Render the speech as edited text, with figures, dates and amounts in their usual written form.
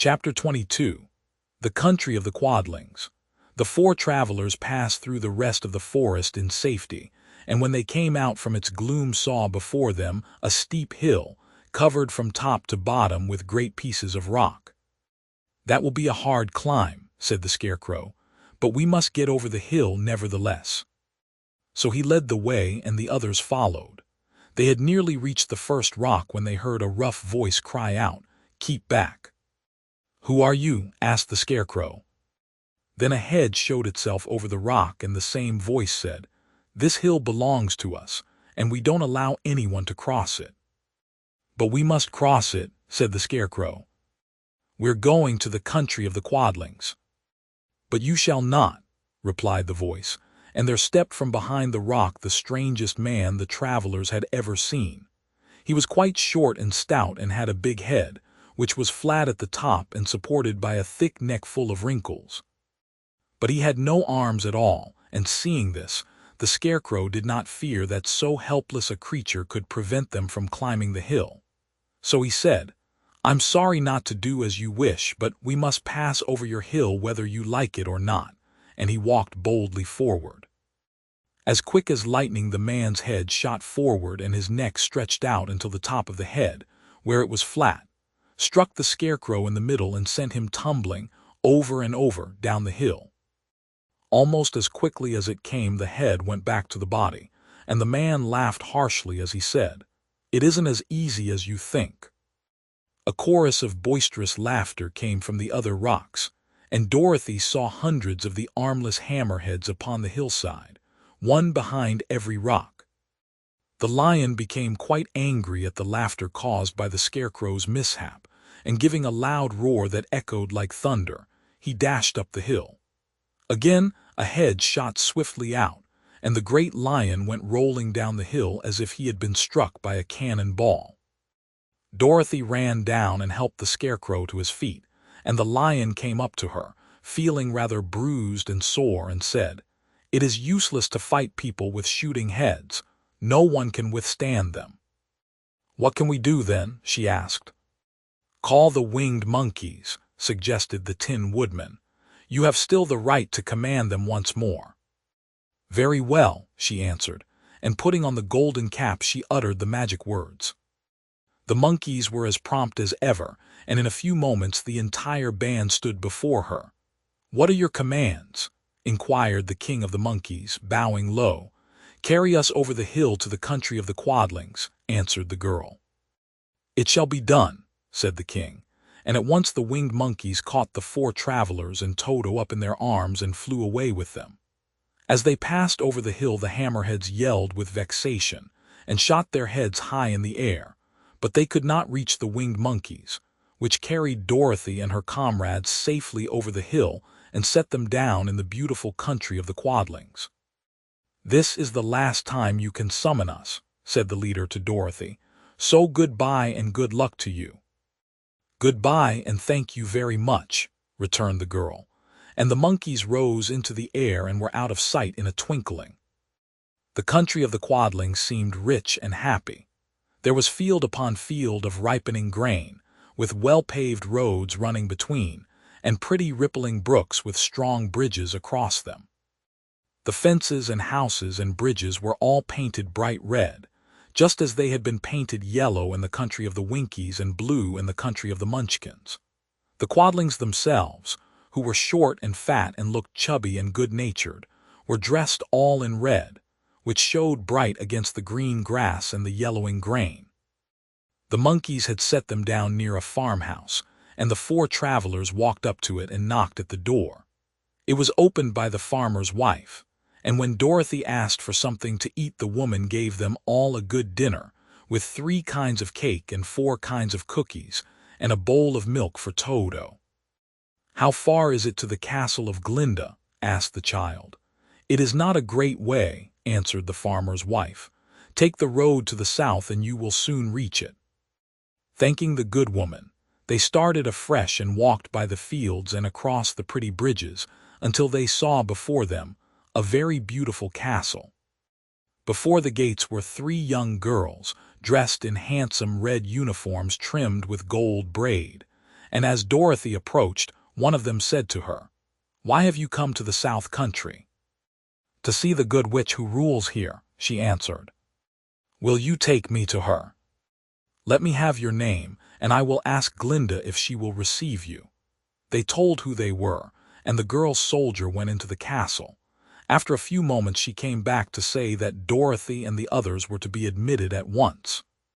Chapter 22. The Country of the Quadlings. The four travelers passed through the rest of the forest in safety, and when they came out from its gloom saw before them a steep hill, covered from top to bottom with great pieces of rock. "That will be a hard climb," said the Scarecrow, "but we must get over the hill nevertheless." So he led the way and the others followed. They had nearly reached the first rock when they heard a rough voice cry out, "Keep back!" "Who are you?" asked the Scarecrow. Then a head showed itself over the rock, and the same voice said, "This hill belongs to us, and we don't allow anyone to cross it." "But we must cross it," said the Scarecrow. "We're going to the country of the Quadlings." "But you shall not," replied the voice, and there stepped from behind the rock the strangest man the travelers had ever seen. He was quite short and stout and had a big head, which was flat at the top and supported by a thick neck full of wrinkles. But he had no arms at all, and seeing this, the Scarecrow did not fear that so helpless a creature could prevent them from climbing the hill. So he said, "I'm sorry not to do as you wish, but we must pass over your hill whether you like it or not," and he walked boldly forward. As quick as lightning the man's head shot forward and his neck stretched out until the top of the head, where it was flat, struck the Scarecrow in the middle and sent him tumbling over and over down the hill. Almost as quickly as it came the head went back to the body, and the man laughed harshly as he said, "It isn't as easy as you think." A chorus of boisterous laughter came from the other rocks, and Dorothy saw hundreds of the armless hammerheads upon the hillside, one behind every rock. The lion became quite angry at the laughter caused by the Scarecrow's mishap, and giving a loud roar that echoed like thunder, he dashed up the hill. Again a head shot swiftly out, and the great lion went rolling down the hill as if he had been struck by a cannon ball. Dorothy ran down and helped the Scarecrow to his feet, and the lion came up to her, feeling rather bruised and sore, and said, "It is useless to fight people with shooting heads. No one can withstand them." "What can we do then?" she asked. "Call the winged monkeys," suggested the Tin Woodman. "You have still the right to command them once more." "Very well," she answered, and putting on the golden cap she uttered the magic words. The monkeys were as prompt as ever, and in a few moments the entire band stood before her. "What are your commands?" inquired the King of the Monkeys, bowing low. "Carry us over the hill to the country of the Quadlings," answered the girl. "It shall be done," said the king, and at once the winged monkeys caught the four travelers and Toto up in their arms and flew away with them. As they passed over the hill the hammerheads yelled with vexation and shot their heads high in the air, but they could not reach the winged monkeys, which carried Dorothy and her comrades safely over the hill and set them down in the beautiful country of the Quadlings. "This is the last time you can summon us," said the leader to Dorothy, "so goodbye and good luck to you." "Goodbye and thank you very much," returned the girl, and the monkeys rose into the air and were out of sight in a twinkling. The country of the Quadlings seemed rich and happy. There was field upon field of ripening grain, with well-paved roads running between, and pretty rippling brooks with strong bridges across them. The fences and houses and bridges were all painted bright red, just as they had been painted yellow in the country of the Winkies and blue in the country of the Munchkins. The Quadlings themselves, who were short and fat and looked chubby and good-natured, were dressed all in red, which showed bright against the green grass and the yellowing grain. The monkeys had set them down near a farmhouse, and the four travelers walked up to it and knocked at the door. It was opened by the farmer's wife, and when Dorothy asked for something to eat the woman gave them all a good dinner, with 3 kinds of cake and 4 kinds of cookies, and a bowl of milk for Toto. "How far is it to the castle of Glinda?" asked the child. "It is not a great way," answered the farmer's wife. "Take the road to the south and you will soon reach it." Thanking the good woman, they started afresh and walked by the fields and across the pretty bridges until they saw before them a very beautiful castle. Before the gates were 3 young girls, dressed in handsome red uniforms trimmed with gold braid, and as Dorothy approached, one of them said to her, "Why have you come to the South Country?" "To see the good witch who rules here," she answered. "Will you take me to her? Let me have your name, and I will ask Glinda if she will receive you." They told who they were, and the girl soldier went into the castle. After a few moments she came back to say that Dorothy and the others were to be admitted at once.